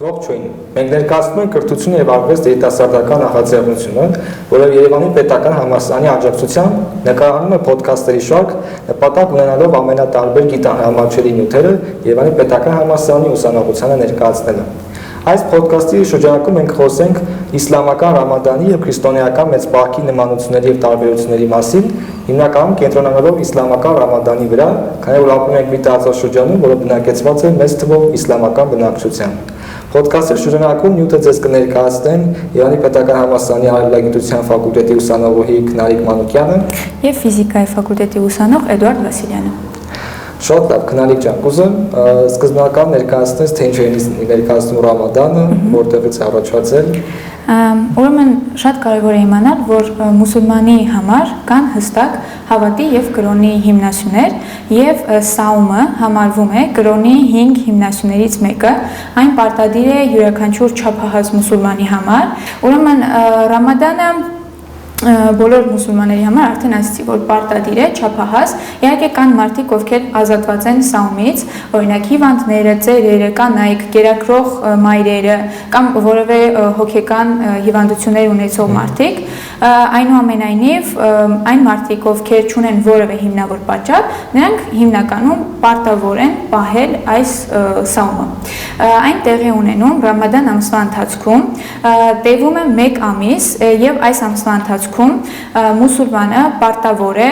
Ողջույն, մենք ներկայացնում ենք կրթություն եւ արվեստ երիտասարդական նախաձեռնությունը, որը Երևանի պետական համալսարանի աջակցությամբ նկարահանում է ոդքասթերի շարք, նպատակ ունենալով ամենատարբեր գիտահամաչելի նյութերը Երևանի պետական համալսարանի ուսանողությանը ներկայացնելը։ Այս ոդքասթի շրջանակում մենք խոսենք իսլամական Ռամադանի եւ քրիստոնեական մեծ պահքի նմանությունների եւ տարբերությունների մասին, հիմնականում կենտրոնանալով իսլամական Ռամադանի վրա, քանի որ ապրում ենք մի տարածաշրջանում, որը բնակեցված է մեծ թվով իսլամական բնակչությամբ։ Ոդքասթի շրջանակում նյութը ձեզ կներկայացնեն Երևանի պետական համալսարանի արևելագիտության ֆակուլտետի ուսանողուհի Քնարիկ Մանուկյանը եւ ֆիզիկայի ֆակուլտետի ուսանող Էդուարդ Վասիլյանը։ Շատ լավ, Քնարիկ ջան, կուզեմ սկզբնական ներկայացնես, թե ինչ է ներկայացնում Ռամադանը, որտեղից է առաջացել։ Ուրեմն շատ կարևոր է իմանալ, որ մուսուլմանի համար կան հստակ հավատի եւ կրոնի հիմնասյուներ եւ սաումը համարվում է կրոնի 5 հիմնասյուներից մեկը, այն պարտադիր է յուրաքանչյուր չափահաս մուսուլմանի համար։ Ուրեմն Ռամադանը բոլոր մուսուլմանների համար արդեն ասացի, որ պարտադիր է, չափահաս, իհարկե կան մարդիկ, ովքեր ազատված են սաումից, օրինակ հիվանդները, ծերերը, կանայք, կերակրող մայրերը կամ որևէ հոգեկան հիվանդություններ ունեցող մարդիկ, այնուամենայնիվ այն մարդիկ, ովքեր չունեն որևէ հիմնավոր պատճառ, նրանք հիմնականում պարտավոր են պահել այս սաումը։ Այն տեղի ունենում Ռամադան ամսվա ընթացքում, տևում է 1 ամիս եւ այս ամսվա ընթացքում մուսուլմանը պարտավոր է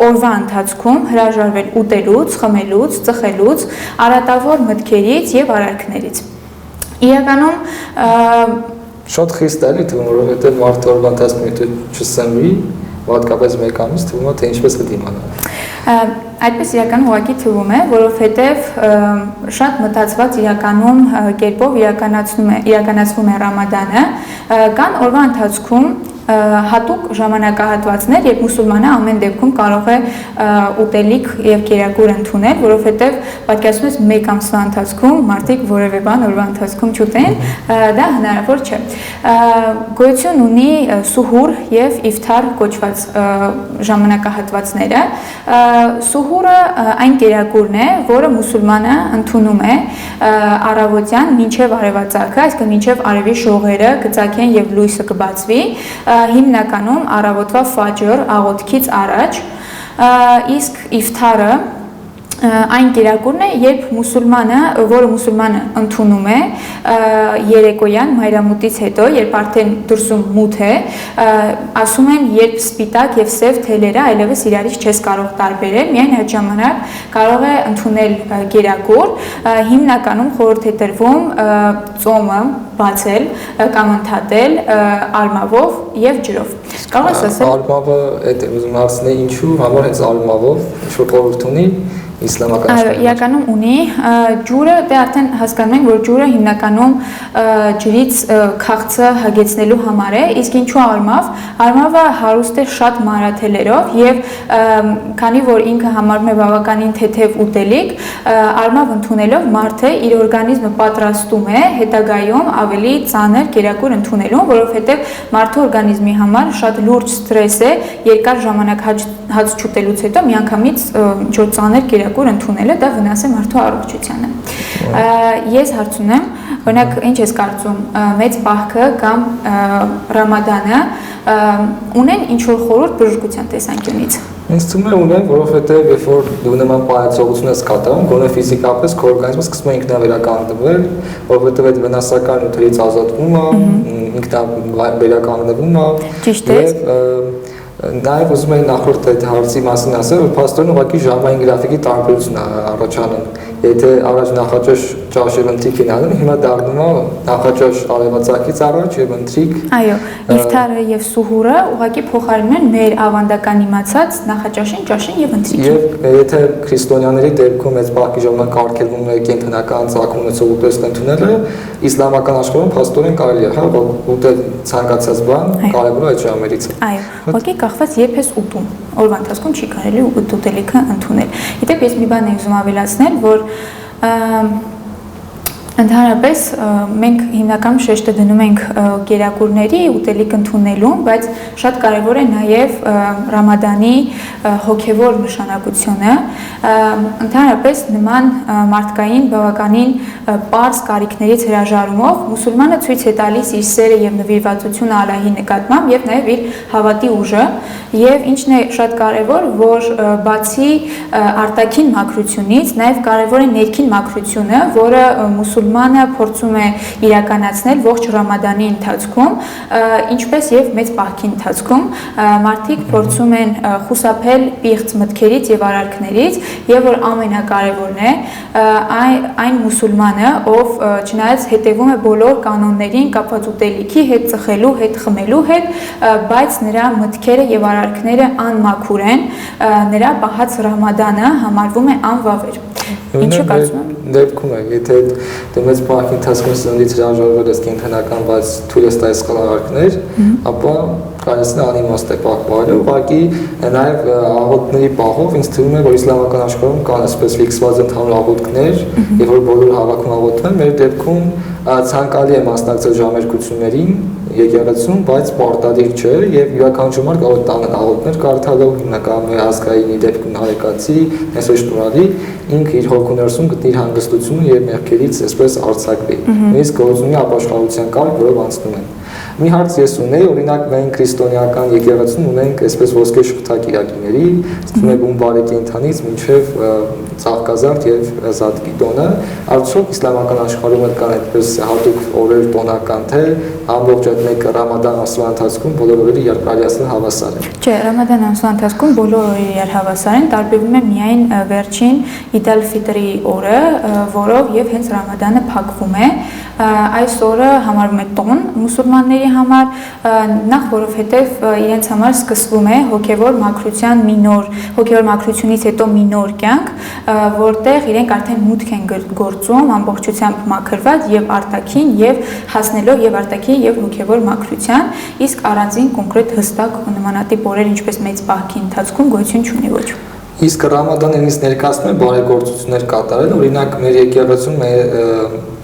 օրվա ընթացքում հրաժարվել ուտելուց, խմելուց, ծխելուց, արատավոր մտքերից եւ արարքներից։ Իրականում շատ խիստ է թվում, որովհետեւ մարդը օրվա ընթացքում չսնվի, հատկապես 1 ամիս թվում է, թե ինչպես կդիմանա։ Այդպես իրականում ուղղակի թվում է, որովհետև շատ մտածված իրականում կերպով իրականացվում է Ռամադանը, կան օրվա ընթացքում հատուկ ժամանակահատվածներ, երբ մուսուլմանը ամեն դեպքում կարող է ուտելիք եւ կերակուր ընդունել, որովհետեւ պատկերացնում ես 1 ամսվա ընթացքում մարդիկ որևէ բան օրվա ընթացքում չուտեն, դա հնարավոր չէ։ Գոյություն ունի սուհուր եւ իֆթար կոչված ժամանակահատվածները։ Սուհուրը այն կերակուրն է, որը մուսուլմանը ընդունում է առավոտյան մինչև արևածագը, այսինքն մինչև արևի շողերը կծագեն եւ լույսը կբացվի, հիմնականում առավոտվա ֆաջր աղոթքից առաջ, իսկ իֆթարը այն կերակուրն է, երբ որը մուսուլմանը ընդունում է երեկոյան մայրամուտից հետո, երբ արդեն դրսում մութ է, ասում են, երբ սպիտակ եւ սև թելերը այլևս իրարից չես կարող տարբերել, միայն այդ ժամանակ կարող է ընդունել կերակուր, հիմնականում խորհուրդ է տրվում ծոմը բացել կամ ընդհատել ալմավով եւ ջրով։ Կարող ես ասել ալմավը, ուզում հարցնել ինչու, համար հենց ալմավով ինչ-որ խորհուրդ ունի իսլամական աշխարհում։ Իրականում ունի ջուրը, դե արդեն հասկանում ենք, որ ջուրը հիմնականում ջրից քաղցը հագեցնելու համար է, իսկ ինչու ալմավ։ Ալմավը հարուստ է շատ մանրաթելերով եւ քանի որ ինքը համարվում է բավականին թեթև ուտելիք, ալմավ ընդունելով մարդը իր օրգանիզմը պատրաստում է հետագայում ավելի ծանր կերակուր ընդունելու, որովհետեւ մարդու օրգանիզմի համար շատ լուրջ ստրես է երկար ժամանակ հաց չուտելուց հետո միանգամից ինչ-որ ծանր կերակուր ընդունելը, դա վնաս է մարդու առողջությանը։ Ես հարց ունեմ, օրինակ ինչ ես կարծում, մեծ պահքը կամ Ռամադանը ունեն ինչ-որ խորհուրդ բժշկության տեսանկյունից։ Ինձ թվում է ունեն, որովհետև երբ որ դու նման պայծողություն ես կատարում, գոնե ֆիզիկապես քո օրգանիզմը սկսում է ինքնավերականգնվել, որովհետև այդ վնասակար նյութերից ազատվում է, ինքնավերականգնվում է։ Ճիշտ է։ Նաև ուզում եմ նախորդ այդ հարցի մասին ասել, որ փաստորեն ուղղակի ժամային գրաֆիկի տարբերություն է առաջանում։ Եթե առաջ նախաճաշ ճաշ եւ ընթրիք են անում, հիմա դառնում է նախաճաշ արևածագից առաջ եւ ընթրիք։ Այո, իֆթարը եւ սուհուրը ուղղակի փոխարինում են մեր ավանդական իմացած նախաճաշին, ճաշին եւ ընթրիքին։ Եվ եթե քրիստոնյաների դեպքում այս պահքի ժամանակ արգելվում է կենտրոնական ծագում ունեցող ուտեստ ընդունելը, իսլամական աշխարհում փաստորեն կարելի է, հա, ուտել ցանկացած բան, կարևորը այդ ժամերից է։ Այո, ուղղակի կախված երբ ես ուտում, օրվա ընթացքում չի կարելի ուտելիքը ընդունել։ Իդեպ ես մի բան եմ ուզում ավելացնել, որ Ընդհանրապես մենք հիմնականում շեշտը դնում ենք կերակուրների ուտելիք ընդունելուն, բայց շատ կարևոր է նաև Ռամադանի հոգևոր նշանակությունը։ Ընդհանրապես նման մարդկային բավականին պարզ կարիքներից հրաժարումով մուսուլմանը ցույց է տալիս իր սերը եւ նվիրվածությունը Ալլահի նկատմամբ եւ նաև իր հավատի ուժը, եւ ինչն է շատ կարևոր, որ բացի արտաքին մաքրությունից նաև կարևոր է ներքին մաքրությունը, որը մուսուլմանը փորձում է իրականացնել ողջ Ռամադանի ընթացքում, ինչպես եւ մեծ պահքի ընթացքում մարդիկ փորձում են խուսափել պիղծ մտքերից եւ արարքներից, եւ որ ամենակարևորն է այն մուսուլմանը, ով չնայած հետևում է բոլոր կանոններին կապված ուտելիքի հետ, ծխելու հետ, խմելու հետ, բայց նրա մտքերը եւ արարքները անմաքուր են, նրա պահած Ռամադանը համարվում է անվավեր։ Ինչու կարծում եմ։ Դեպքում է, եթե դու մեծ պահքի ընթացքում սննդից հրաժարվել ես կենթանական, բայց թույլ ես տալիս խաղարարքներ, ապա կարծես անիմաստ է պահպանելու, ուղղակի նաև աղոթքների պահով ինձ թվում է, որ իսլամական աշխարհում կան այսպես ֆիքսված ընդհանուր աղոթքներ, եւ որ բոլոր հավաքում աղոթում են, մեր դեպքում ցանկալի է մասնակցել ժամերկություններին եկեղեցում, բայց պարտադիր չէ եւ յուրաքանչյուր մարդ կարող է տանն աղոթներ կարդալով, հիմնականում մեր ազգայինի դեպքում հարեկացի, այսօր շնորհալի, ինքը իր հոգու ներսում գտնի իր հանգստությունը եւ մեղքերից այսպես արձակվի։ Նույնիսկ գործունի ապաշխարության կարգ, որով անցնում են։ Մի հարց ես ունեի, օրինակ մենք քրիստոնեական եկեղեցում ունենք այսպես ոսկե շղթա կիրակիների, ստում է բուն բարի կենդանից մինչև ծաղկազարդ եւ զատկի տոնը, արդյոք իսլամական աշխարհում կան այդպես հատուկ օրեր տոնական թե ամբողջ այդ մեկ Ռամադան ամսվա ընթացքում բոլոր օրերը երկարիացնել հավասար է։ Չէ, Ռամադան ամսվա ընթացքում բոլոր օրերը երհավասար են, տարբերվում է միայն վերջին Իդ ալ-Ֆիտրի օրը, որով եւ հենց Ռամադանը փակվում է։ Այս օրը համարվում է տոն մուսուլմանների համար, նախ որովհետև իրենց համար սկսվում է հոգևոր մաքրության մի նոր, հոգևոր մաքրությունից հետո մի նոր կյանք, որտեղ իրենք արդեն մուտք են գործում ամբողջությամբ մաքրված եւ արտաքին եւ հասնելով եւ արտաքին եւ հոգևոր մաքրության, իսկ առանձին կոնկրետ հստակ նմանատիպ օրեր ինչպես մեծ պահքի ընթացքում գոյություն չունի ոչ։ Իսկ Ռամադանը ինձ ներկայացնում է բարեգործություններ կատարել, օրինակ մեր եկեղեցում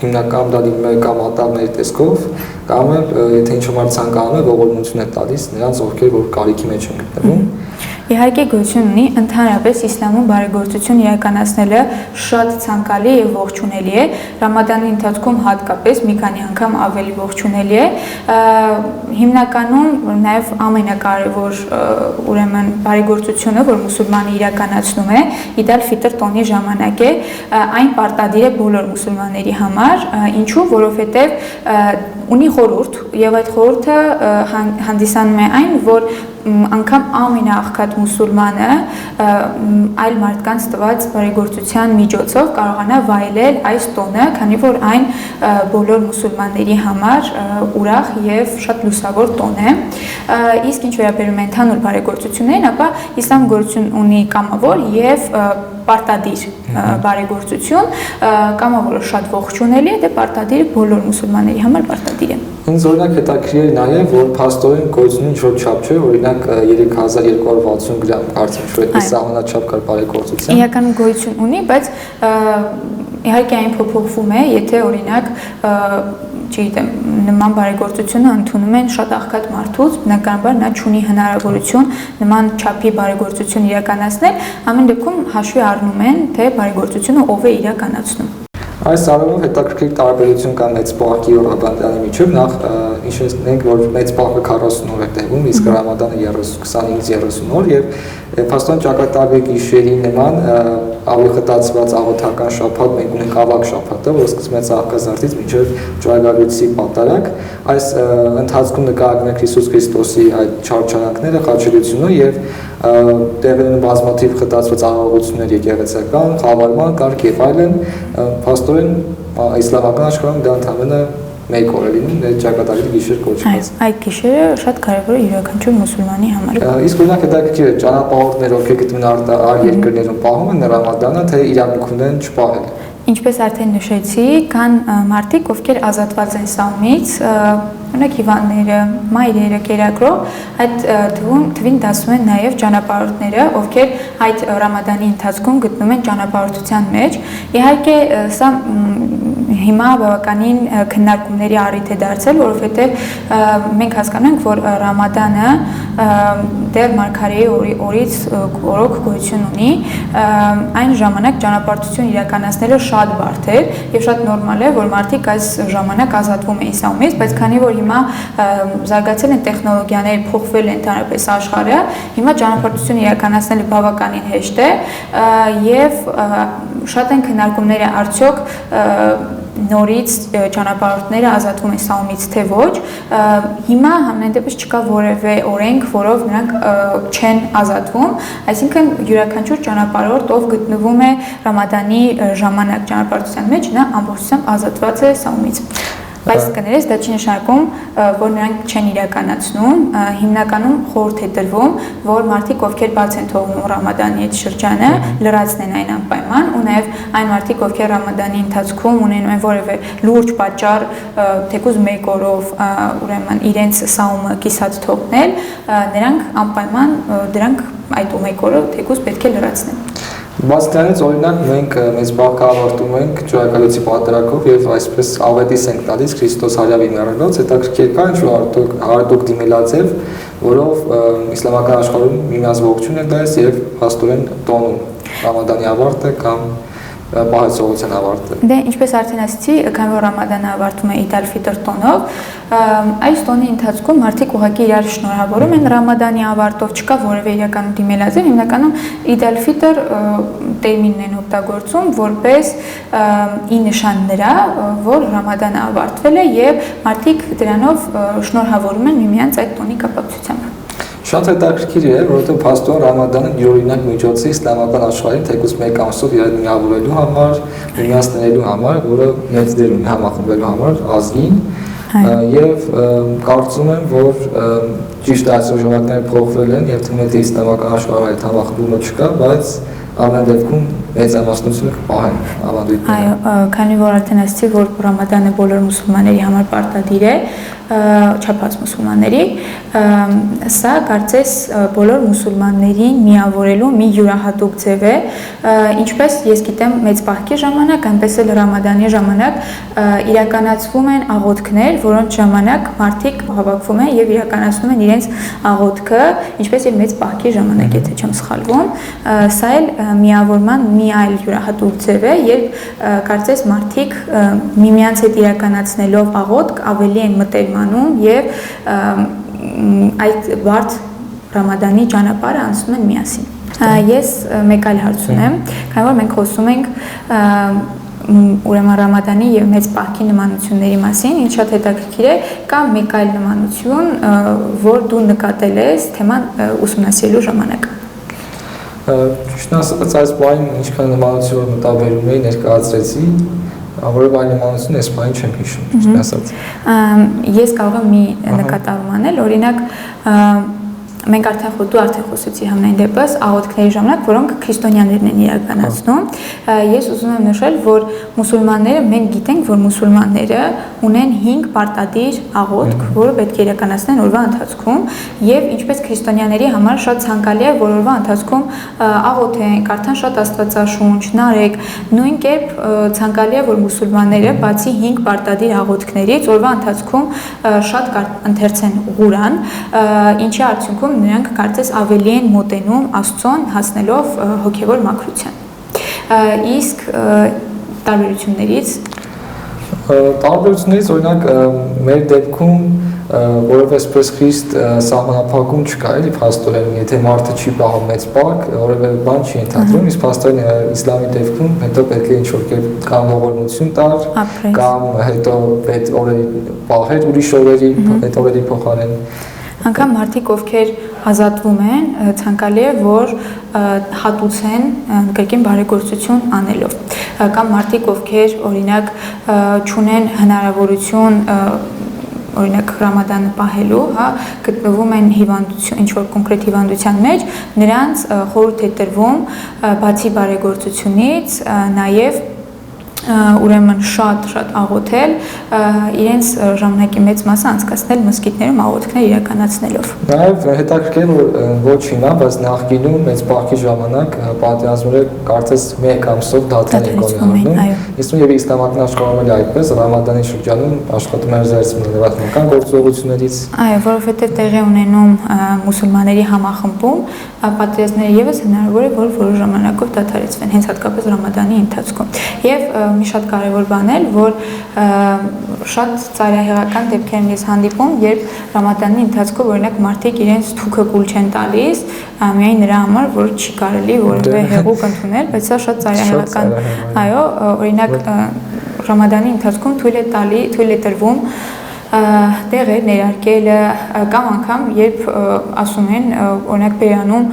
հիմնական դա դիմում է կամ ատամների տեսքով, կամ եթե ինչ-որ մարդ ցանկանում է ողորմություն է տալիս նրանց, ովքեր որ կարիքի մեջ են գտնվում։ Իհարկե գոյություն ունի, ընդհանրապես իսլամում բարեգործություն իրականացնելը շատ ցանկալի եւ ողջունելի է, Ռամադանի ընթացքում հատկապես մի քանի անգամ ավելի ողջունելի է, հիմնականում նաեւ ամենակարևոր ուրեմն բարեգործությունը, որ մուսուլմանը իրականացնում է, Իդ ալ-Ֆիտր տոնի ժամանակ է, այն պարտադիր է բոլոր մուսուլմանների համար, ինչու, որովհետեւ ունի խորհուրդ եւ այդ խորհուրդը հանդիսանում է այն, որ անգամ ամենաաղքատ մուսուլմանը այլ մարդկանց տված բարեգործության միջոցով կարողանա վայելել այս տոնը, քանի որ այն բոլոր մուսուլմանների համար ուրախ եւ շատ լուսավոր տոն է։ Իսկ ինչ վերաբերում է ընդհանուր բարեգործություններին, ապա իսլամ գոյություն ունի կամավոր եւ պարտադիր բարեգործություն, կամավորը շատ ողջունելի է, դե պարտադիրը բոլոր մուսուլմանների համար պարտադիր է։ Ինձ օրինակ հետաքրքիր է նաև, որ փաստորեն գոյություն ինչ-որ չափ չէ, օրինակ 3260 գրամ կարծեմ ինչ-որ այդպես սահմանաչափ կար բարեգործության։ Իրականում գոյություն ունի, բայց իհարկե այն փոփոխվում է, եթե օրինակ չգիտեմ, նման բարեգործությունը ընդունում են շատ աղքատ մարդուց, բնականաբար նա չունի հնարավորություն նման չափի բարեգործություն իրականացնել, ամեն դեպքում հաշվի առնում են, թե բարեգործությունը ով է իրականացնում։ Այս առումով հետաքրքիր տարբերություն կա մեծ պահքի եւ Ռամադանի միջեւ, նախ ինչենք որ մեծ պահքը 40 օր է տևում, իսկ Ռամադանը 25-30 օր եւ փաստորեն ճակատագրի գիշերի նման ավելի խտացված աղոթական շաբաթ մենք ունենք ավակ շաբաթը, որը սկսվում է ծաղկազարդից մինչև ճայգալույցի պատարակ, այս ընթացքում նկարագրվում է Հիսուս Քրիստոսի այդ չարչարանքները, խաչելությունը եւ տեղի ունեն բազմաթիվ խտացված աղաղություններ եկեղեցական, խավարման կարգ եւ այլն, փաստորեն իսլամական աշխարհում դա ընդհանրապես մեկ օր է լինում, այդ ճակատագրի գիշեր կոչված։ Այդ գիշերը շատ կարևոր է յուրաքանչյուր մուսուլմանի համար։ Իսկ օրինակ հետաքրքիր է ճանապարհորդներ, ովքեր գտնվում են այլ երկրներում, պահում են Ռամադանը, թե իրավունք ունեն չպահել։ Ինչպես արդեն նշեցի, կան մարդիկ, ովքեր ազատված են սաումից, օրինակ հիվանդները, մայրերը, կերակրող, այդ թվին դասում են նաև ճանապարհորդները, ովքեր այդ Ռամադանի ընթացքում գտնում են ճանապարհորդության մեջ։ Իհարկե, սա հիմա բավականին քննարկումների առիթ է դարձել, որովհետև մենք հասկանում ենք, որ Ռամադանը դեռ մարգարեի օրից օրոք գոյություն ունի, այն ժամանակ ճանապարհորդություն իրականացնելը շատ բարդ էր եւ շատ նորմալ է, որ մարդիկ այս ժամանակ ազատվում էին սաումից, բայց քանի որ հիմա զարգացել են տեխնոլոգիաները, փոխվել է ընդհանրապես աշխարհը, հիմա ճանապարհորդություն իրականացնելը բավականին հեշտ է եւ շատ են քննարկումները արդյոք նորից ճանապարհորդները ազատվում են սաումից թե ոչ, հիմա համենայն դեպս չկա որևէ օրենք, որով նրանք չեն ազատվում, այսինքն յուրաքանչյուր ճանապարհորդ, ով գտնվում է Ռամադանի ժամանակ ճանապարհորդության մեջ, նա ամբողջությամբ ազատված է սաումից։ Բայց կներես դա չի նշանակում, որ նրանք չեն իրականացնում, հիմնականում խորհուրդ է տրվում, որ մարդիկ, ովքեր բաց են թողնում Ռամադանի այդ շրջանը, լրացնեն այն անպայման, ու նաև այն մարդիկ, ովքեր Ռամադանի ընթացքում ունենում են որևէ լուրջ պատճառ, թեկուզ մեկ օրով, ուրեմն իրենց սաումը կիսած թողնել, նրանք անպայման դրանք այդ մեկ օրը թեկուզ պետք է լրացնեն։ Բաց դրանից օրինակ մենք մեծ բախը ավարտում ենք Ջուրակալոցի պատերակով եւ այսպես ավետիս ենք տալիս Քրիստոս հարյավի մեռելոց, հետաքրքիր կա ինչ-որ արդյոք դիմելաձև, որով իսլամական աշխարհում միմյանց ողջույն են տալիս եւ հաստորեն տոնում Ռամադանի ավարտը կամ պահեցողության ավարտը։ Դե ինչպես արդեն ասացի, քանի որ Ռամադանը ավարտվում է Իդ ալ-Ֆիտր տոնով, այս տոնի ընթացքում մարդիկ ուղղակի իրար շնորհավորում են Ռամադանի ավարտով, չկա որևէ իրական դիմելաձև, հիմնականում Իդ ալ-Ֆիտր տերմինն են օգտագործում որպես ի նշան նրա, որ Ռամադանը ավարտվել է եւ մարդիկ դրանով շնորհավորում են միմյանց այդ տոնի կապակցությամբ։ Շատ հետաքրքիր է, որովհետև փաստորեն Ռամադանը յուրօրինակ միջոց է իսլամական աշխարհին թեկուզ մեկ ամսով իրար միավորելու համար, միմյանց ներելու համար, որը մեծ դեր ունի համախմբելու համար ազգին, եւ կարծում եմ, որ ճիշտ այս ժամանակները փոխվել են եւ թվում է թե իսլամական աշխարհում այդ համախմբումը չկա, բայց ամեն դեպքում մեծամասնությունը կպահեն ավանդույթները։ Այո, քանի որ արդեն ասացի, որ Ռամադանը բոլոր մուսուլմանների համար պարտադիր է, չափած մուսուլմանների, սա կարծես բոլոր մուսուլմաններին միավորելու մի յուրահատուկ ձև է, ինչպես ես գիտեմ մեծ պահքի ժամանակ, այնպես էլ Ռամադանի ժամանակ իրականացվում են աղոթքներ, որոնց ժամանակ մարդիկ հավաքվում են եւ իրականացնում են իրենց աղոթքը, ինչպես եւ մեծ պահքի ժամանակ, եթե չեմ սխալվում, սա էլ միավորման մի այլ յուրահատուկ ձև է, երբ կարծես մարդիկ միմյանց հետ իրականացնելով աղոթք ավելի են մտերմանում եւ այդ բարդ Ռամադանի ճանապարհը անցնում են միասին։ Ես մեկ այլ հարց ունեմ, քանի որ մենք խոսում ենք ուրեմն Ռամադանի եւ մեծ պահքի նմանությունների մասին, ինչ շատ հետաքրքիր է, կա մեկ այլ նմանություն, որ դու նկատել ես թեման ուսումնասիրելու ժամանակ։ Ճիշտ ասած, այս բանին ինչքան նմանություն մտաբերում էի ներկայացրեցի, որով այլ նմանություն այս բանին չեմ հիշում, ճիշտ ասած։ Ես կարող եմ մի նկատառում անել, օրինակ մենք դու արդեն խոսեցի համենայն դեպս աղոթքների ժամանակ, որոնք քրիստոնյաներն են իրականացնում։ Ես ուզում եմ նշել, որ մուսուլմանները, մենք գիտենք, որ մուսուլմանները ունեն 5 պարտադիր աղոթք, որը պետք է իրականացնեն օրվա ընթացքում, եւ ինչպես քրիստոնյաների համար շատ ցանկալի է, որ օրվա ընթացքում աղոթեն, կարդան շատ աստվածաշունչ, նարեկ, նույն կերպ ցանկալի է, որ մուսուլմանները բացի 5 պարտադիր աղոթքներից օրվա ընթացքում շատ ընթերցեն Ղուրան, ինչի արդյունքում նրանք կարծես ավելի են մոտենում Աստծուն հասնելով հոգևոր մաքրության։ Իսկ տարբերություններից օրինակ մեր դեպքում որևէ սպեսխիստ սահմանափակում չկա, էլի փաստորեն, եթե մարդը չի պահում մեծ պահք, որևէ բան չի ենթադրվում, իսկ փաստորեն իսլամի դեպքում հետո պետք է ինչ-որ կերպ կամ ողորմություն տալ, կամ հետո այդ օրերի պահել ուրիշ օրերի, այդ օրերի փոխարեն։ Անգամ մարդիկ, ովքեր ազատվում են, ցանկալի է, որ հատուցեն կրկին բարեգործություն անելով։ Կամ մարդիկ, ովքեր օրինակ չունեն հնարավորություն օրինակ Ռամադանը պահելու, գտնվում են հիվանդություն, ինչ-որ կոնկրետ հիվանդության մեջ, նրանց խորհուրդ է տրվում բացի բարեգործությունից, նաև ուրեմն շատ աղոթել, իրենց ժամանակի մեծ մասը անցկացնել մզկիթներում աղոթքներ իրականացնելով։ Նաև հետաքրքիր ոչինչ, բայց նախկինում մեծ բախի ժամանակ պատերազմները կարծես 1 ամսով դադար են կողմանում։ Իսկ եւ իսլամական աշխարհում այդպես Ռամադանի շրջանում աշխատում են զերծում լրատվական գործողություններից։ Այո, որովհետեւ տեղի ունենում մուսուլմանների համախմբում, պատերազմները եւս հնարավոր է որ որոշ ժամանակով դադարեցվեն, հենց հատկապես Ռամադանի ընթացքում։ Եվ մի շատ կարևոր բան է, որ շատ ծայրահեղական դեպքեր են ես հանդիպում, երբ Ռամադանի ընթացքում օրինակ մարդիկ իրենց թուքը կուլ չեն տալիս, միայն նրա համար, որ չի կարելի որևէ հեղուկ ընդունել, բայց սա շատ ծայրահեղական, այո, օրինակ Ռամադանի ընթացքում թույլ է տրվում տեղեր ներարկելը կամ անգամ երբ ասում են օրինակ բերանում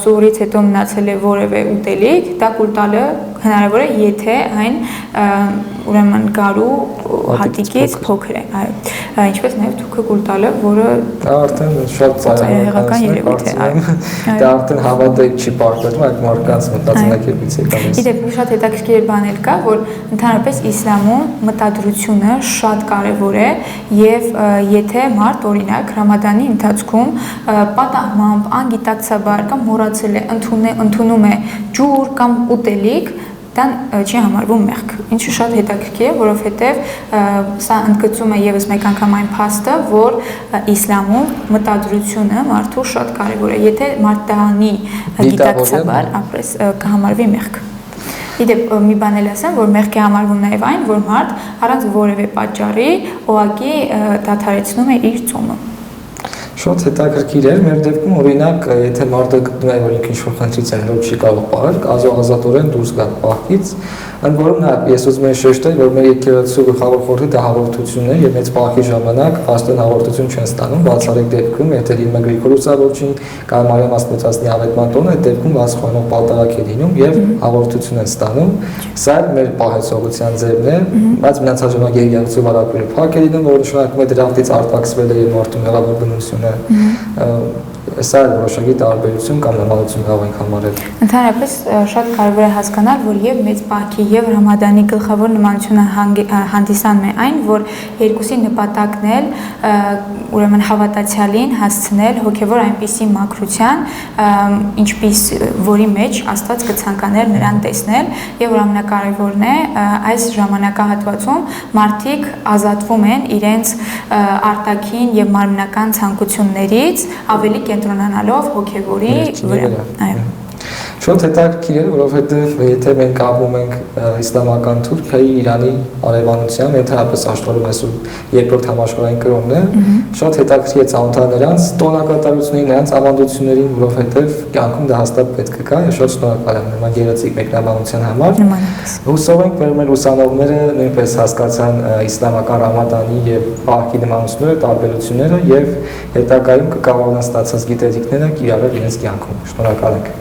սուղրից հետո մնացել է որևէ ուտելիք, դա կուլ տալը հնարավոր է, եթե այն ուրեմն գարու հատիկից փոքր է, այո, ինչպես նաև թուքը կուլ տալը, որը արդեն շատ ծայրահեղական երևույթ է, դա արդեն հավատեք չի պարտադրում, այլ մարդկանց մտածելակերպից է գալիս։ Իդեպ մի շատ հետաքրքիր բան էլ կա, որ ընդհանրապես իսլամում մտադրությունը շատ կարևոր է եւ եթե մարդ օրինակ Ռամադանի ընթացքում պատահմամբ անգիտակցաբար կամ մոռացել է ընդունում է ջուր կամ ուտելիք, դա չի համարվում մեղք, ինչը շատ հետաքրքիր է, որովհետև սա ընդգծում է եւս մեկ անգամ այն փաստը, որ իսլամում մտադրությունը մարդու շատ կարևոր է, եթե մարդ դա անի գիտակցաբար, ապրես կհամարվի մեղք։ Իդեպ մի բան էլ ասեմ, որ մեղք է համարվում նաև այն, որ մարդ առանց որևէ պատճառի ուղղակի դադարեցնում է իր ծոմը։ Շատ հետաքրքիր էր, մեր դեպքում օրինակ, եթե մարդը գտնում է, որ ինքը ինչ-որ խնդրից է, որ չի կարող պահել, ազատորեն դուրս գալ պահից, ընդ որում նաև ես ուզում եմ շեշտել, որ մեր եկեղեցու գլխավոր խորհուրդը դա հաղորդությունն է եւ մեծ բախի ժամանակ աստեն հաղորդություն չեն ստանում, բացառիկ դեպքում, եթե լինում է Գրիգոր Ուսաբոչին կամ Մարիամ Ասպետացնի ավետման տոնը, այդ դեպքում բացխոնող պատարակ է լինում եւ հաղորդություն են ստանում։ Սա մեր պահեցողության ձևն է, բայց մնացած ժամանակ եկեղեցու վարակույրը փակ է լինում, որը նշանակում է դրանից արտաքսվել է եւ մարդու մեղավոր բնությունը Սա է որոշակի տարբերություն կամ նմանություն կարող ենք համարել։ Ընդհանրապես շատ կարևոր է հասկանալ, որ եւ մեծ բախի եւ Ռամադանի գլխավոր նմանությունը հանդիսանում է այն, որ երկուսի նպատակն է ուրեմն հավատացյալին հասցնել հոգեվոր այնպիսի մաքրության, ինչպես որի մեջ Աստված կցանկաներ նրան տեսնել, եւ որ ամենակարևորն է այս ժամանակահատվածում մարդիկ ազատվում են իրենց արտաքին եւ մարմնական ցանկություններից ավելի կենտրոնանալով հոգեվորի վրա։ Այո։ Շատ հետաքրքիր է, որովհետև եթե մենք կապում ենք իսլամական Թուրքիայի, Իրանի արևանությամբ, ընդհանրապես աշխարհում այսօր երկրորդ համաշխարհային կրոնն է, շատ հետաքրքիր է ծանոթանալ նրանց տոնակատարություններին, նրանց ավանդություններին, որովհետև կյանքում դա հաստատ պետք է գա, շատ շնորհակալ եմ նման գեղեցիկ մեկնաբանության համար։ Հուսով ենք, որ մեր ուսանողները նույնպես հասկացան իսլամական Ռամադանի եւ բախի նմանությունները, տարբերությունները եւ հետագայում կկարողանան ստացած գիտելիքները կիրառել իրենց կյանքում։ Շնորհակալ ենք։